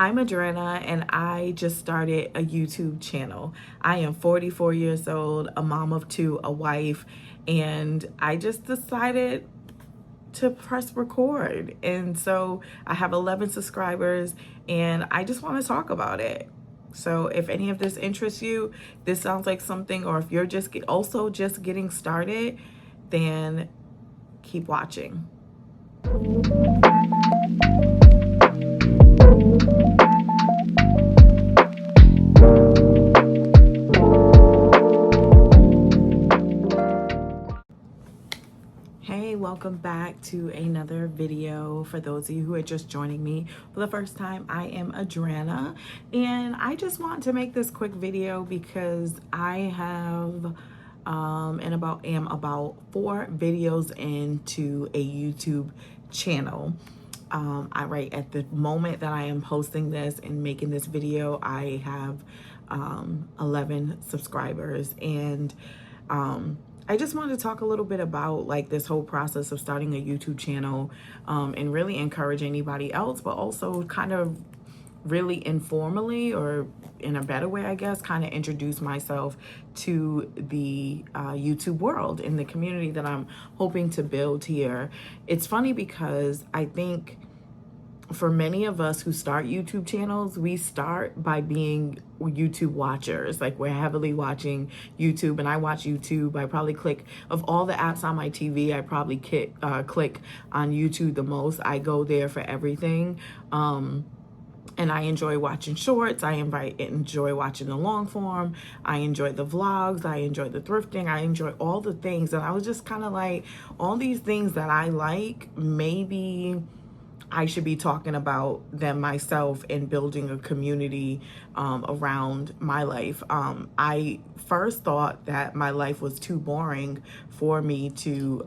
I'm Adrena and I just started a YouTube channel. I am 44 years old, a mom of two, a wife, and I just decided to press record. And so I have 11 subscribers and I just want to talk about it. So if any of this interests you, this sounds like something, or if you're also just getting started, then keep watching. Hey, welcome back to another video. For those of you who are just joining me for the first time, I am Adrena, and I just want to make this quick video because I have am about 4 videos into a YouTube channel. At the moment that I am posting this and making this video, I have 11 subscribers, and I just wanted to talk a little bit about like this whole process of starting a YouTube channel, and really encourage anybody else, but also kind of really informally, or in a better way, I guess, kind of introduce myself to the YouTube world and the community that I'm hoping to build here. It's funny because I think for many of us who start YouTube channels, we start by being YouTube watchers. Like, we're heavily watching YouTube, and I watch YouTube. I probably click, of all the apps on my TV, I probably click on YouTube the most. I go there for everything. And I enjoy watching shorts. I enjoy watching the long form. I enjoy the vlogs. I enjoy the thrifting. I enjoy all the things. And I was just kind of like, all these things that I like, maybe I should be talking about them myself and building a community around my life. I first thought that my life was too boring for me to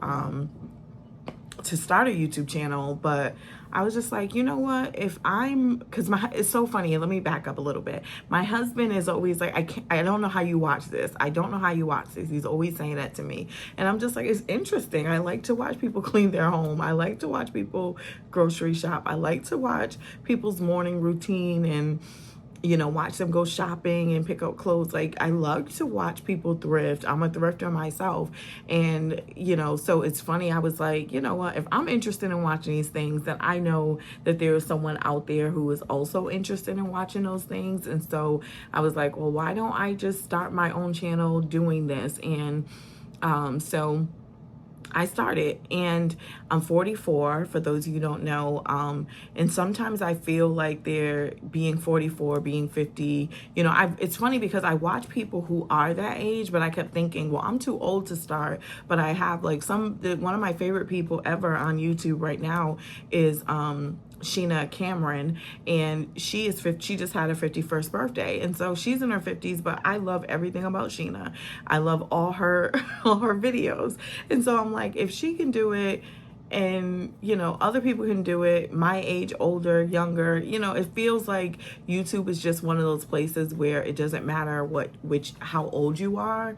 start a YouTube channel, but I was just like, you know what, it's so funny. Let me back up a little bit. My husband is always like, I don't know how you watch this. I don't know how you watch this. He's always saying that to me. And I'm just like, it's interesting. I like to watch people clean their home. I like to watch people grocery shop. I like to watch people's morning routine and, you know, watch them go shopping and pick up clothes. Like, I love to watch people thrift. I'm a thrifter myself. And, you know, so it's funny. I was like, you know what, if I'm interested in watching these things, then I know that there is someone out there who is also interested in watching those things. And so I was like, well, why don't I just start my own channel doing this? And so I started, and I'm 44, for those of you who don't know, and sometimes I feel like they're being 44, being 50, you know, it's funny because I watch people who are that age, but I kept thinking, well, I'm too old to start. But I have like one of my favorite people ever on YouTube right now is Sheena Cameron, and she just had her 51st birthday, and so she's in her 50s, but I love everything about Sheena. I love all her all her videos. And so I'm like, if she can do it, and you know, other people can do it, my age, older, younger, you know, it feels like YouTube is just one of those places where it doesn't matter how old you are.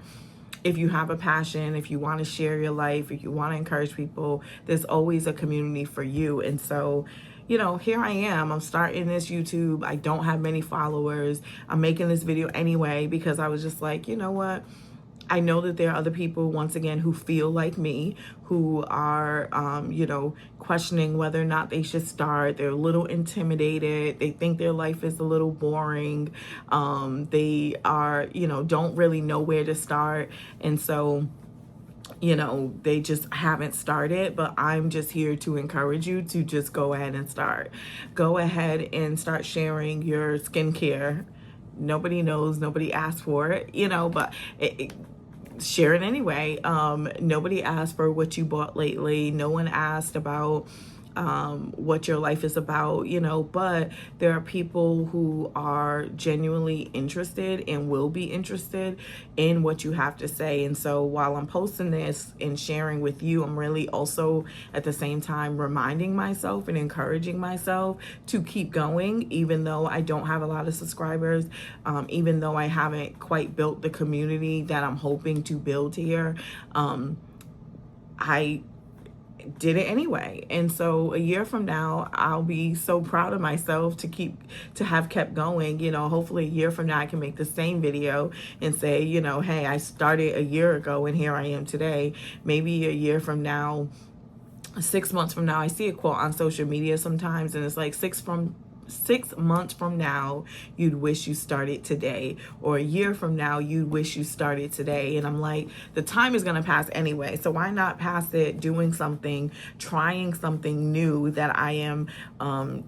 If you have a passion, if you want to share your life, if you want to encourage people, there's always a community for you. And so, you know, here I am. I'm starting this YouTube. I don't have many followers. I'm making this video anyway because I was just like, you know what? I know that there are other people, once again, who feel like me, who are, you know, questioning whether or not they should start. They're a little intimidated. They think their life is a little boring. They are, you know, don't really know where to start. And so, you know, they just haven't started. But I'm just here to encourage you to just go ahead and start. Go ahead and start sharing your skincare. Nobody knows, nobody asked for it, you know, but share it anyway. Nobody asked for what you bought lately. No one asked about what your life is about, you know, but there are people who are genuinely interested and will be interested in what you have to say. And so while I'm posting this and sharing with you, I'm really also at the same time reminding myself and encouraging myself to keep going, even though I don't have a lot of subscribers, even though I haven't quite built the community that I'm hoping to build here. did it anyway. And so a year from now, I'll be so proud of myself to have kept going. You know, hopefully a year from now I can make the same video and say, you know, hey, I started a year ago and here I am today. Maybe a year from now, 6 months from now, I see a quote on social media sometimes and it's like 6 months from now, you'd wish you started today, or a year from now, you'd wish you started today. And I'm like, the time is going to pass anyway. So why not pass it doing something, trying something new that I am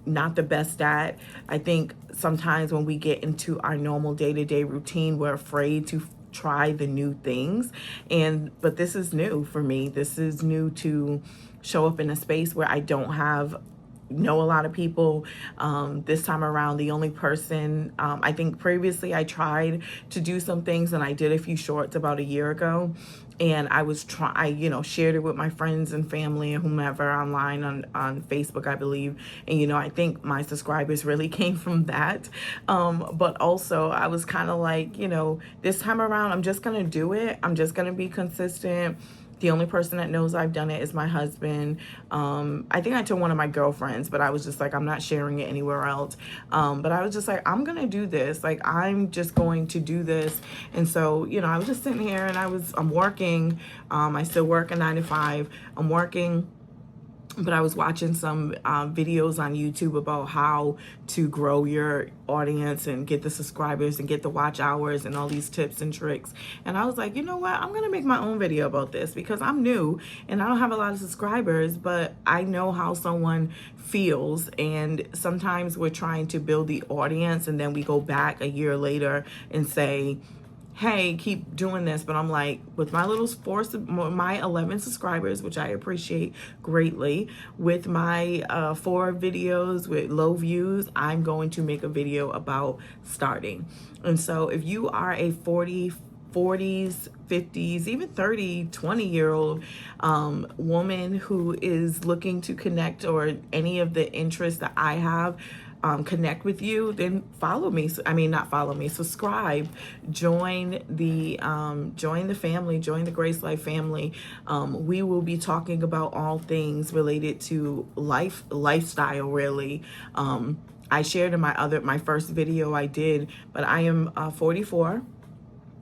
not the best at? I think sometimes when we get into our normal day-to-day routine, we're afraid to try the new things. But this is new for me. This is new to show up in a space where I don't know a lot of people. This time around, the only person, I think previously I tried to do some things and I did a few shorts about a year ago. And I shared it with my friends and family and whomever online on Facebook, I believe. And, I think my subscribers really came from that. But also I was kind of like, this time around, I'm just going to do it. I'm just going to be consistent. The only person that knows I've done it is my husband. I think I told one of my girlfriends, but I was just like, I'm not sharing it anywhere else. But I was just like, I'm going to do this. Like, I'm just going to do this. And so, I was just sitting here and I'm working. I still work a 9 to 5. I'm working. But I was watching some videos on YouTube about how to grow your audience and get the subscribers and get the watch hours and all these tips and tricks. And I was like, you know what? I'm going to make my own video about this because I'm new and I don't have a lot of subscribers, but I know how someone feels. And sometimes we're trying to build the audience and then we go back a year later and say, hey, keep doing this. But I'm like, with my my 11 subscribers, which I appreciate greatly, with my 4 videos with low views, I'm going to make a video about starting. And so if you are a 40s, 50s, even 30, 20-year-old woman who is looking to connect, or any of the interests that I have, connect with you, then follow me. Not follow me, subscribe, join the family, join the Grace Life family. We will be talking about all things related to lifestyle, really. I shared in my first video I did, but I am 44.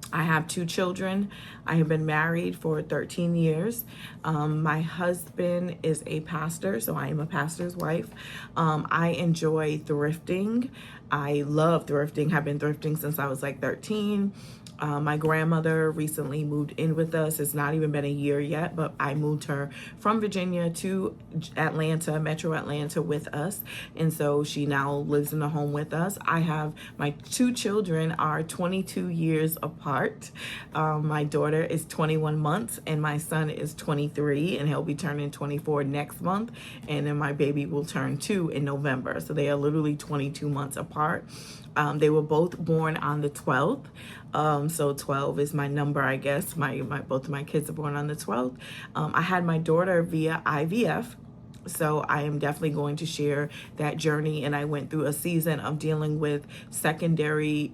I have 2 children. I have been married for 13 years. My husband is a pastor, so I am a pastor's wife. I enjoy thrifting. I love thrifting. Have been thrifting since I was like 13. My grandmother recently moved in with us. It's not even been a year yet, but I moved her from Virginia to Atlanta, Metro Atlanta, with us. And so she now lives in a home with us. I have my 2 children are 22 years apart. My daughter is 21 months and my son is 23, and he'll be turning 24 next month. And then my baby will turn 2 in November. So they are literally 22 months apart. They were both born on the 12th. So 12 is my number, I guess. Both of my kids are born on the 12th. I had my daughter via IVF. So I am definitely going to share that journey. And I went through a season of dealing with secondary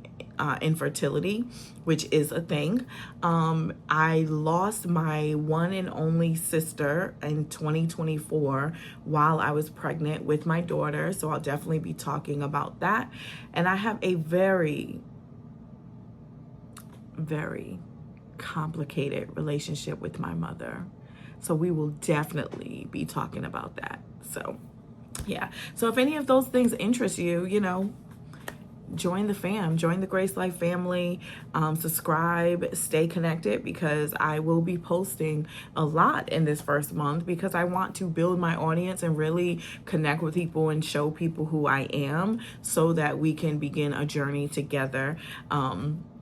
infertility, which is a thing. I lost my one and only sister in 2024 while I was pregnant with my daughter. So I'll definitely be talking about that. And I have a very, very complicated relationship with my mother. So we will definitely be talking about that. So yeah. So if any of those things interest you, join the fam, join the Grace Life family, subscribe, stay connected, because I will be posting a lot in this first month because I want to build my audience and really connect with people and show people who I am so that we can begin a journey together.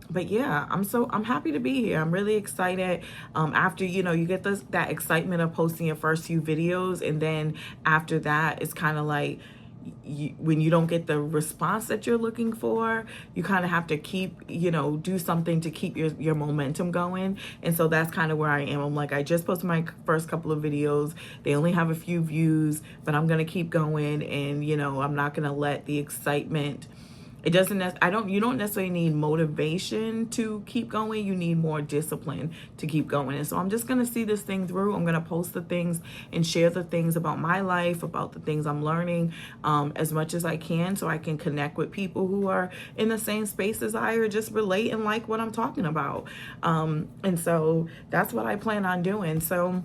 But yeah, I'm happy to be here. I'm really excited. After, you get that excitement of posting your first few videos. And then after that, it's kind of like, when you don't get the response that you're looking for, you kind of have to keep, do something to keep your momentum going. And so that's kind of where I am. I'm like, I just posted my first couple of videos. They only have a few views, but I'm going to keep going. And, I'm not going to let the excitement It doesn't you don't necessarily need motivation to keep going. You need more discipline to keep going. And so I'm just going to see this thing through. I'm going to post the things and share the things about my life, about the things I'm learning, as much as I can, so I can connect with people who are in the same space as I, or just relate and like what I'm talking about. And so that's what I plan on doing. So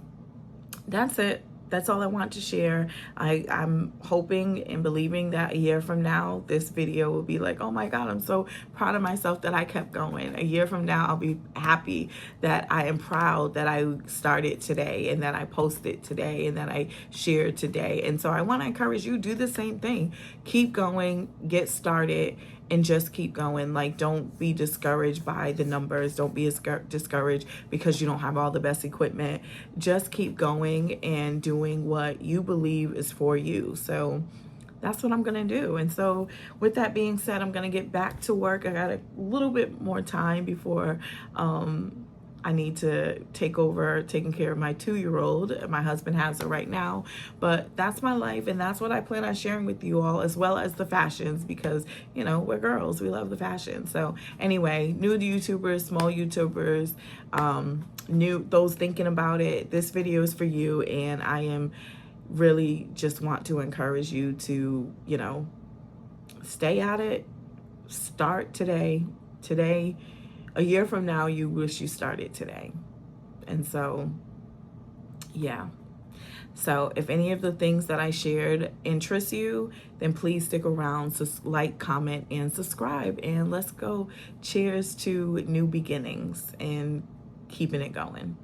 that's it. That's all I want to share. I'm hoping and believing that a year from now, this video will be like, oh my God, I'm so proud of myself that I kept going. A year from now, I'll be happy that I am proud that I started today, and that I posted today, and that I shared today. And so I want to encourage you, do the same thing. Keep going, get started, and just keep going. Like, don't be discouraged by the numbers. Don't be discouraged because you don't have all the best equipment. Just keep going and doing what you believe is for you. So that's what I'm gonna do. And so with that being said, I'm gonna get back to work. I got a little bit more time before I need to take over taking care of my 2-year-old. My husband has her right now, but that's my life, and that's what I plan on sharing with you all, as well as the fashions, because, you know, we're girls, we love the fashion. So anyway, new YouTubers, small YouTubers, those thinking about it, this video is for you. And I am really just want to encourage you to, you know, stay at it, start today. A year from now, you wish you started today. And so, yeah. So if any of the things that I shared interest you, then please stick around. So like, comment, and subscribe. And let's go. Cheers to new beginnings and keeping it going.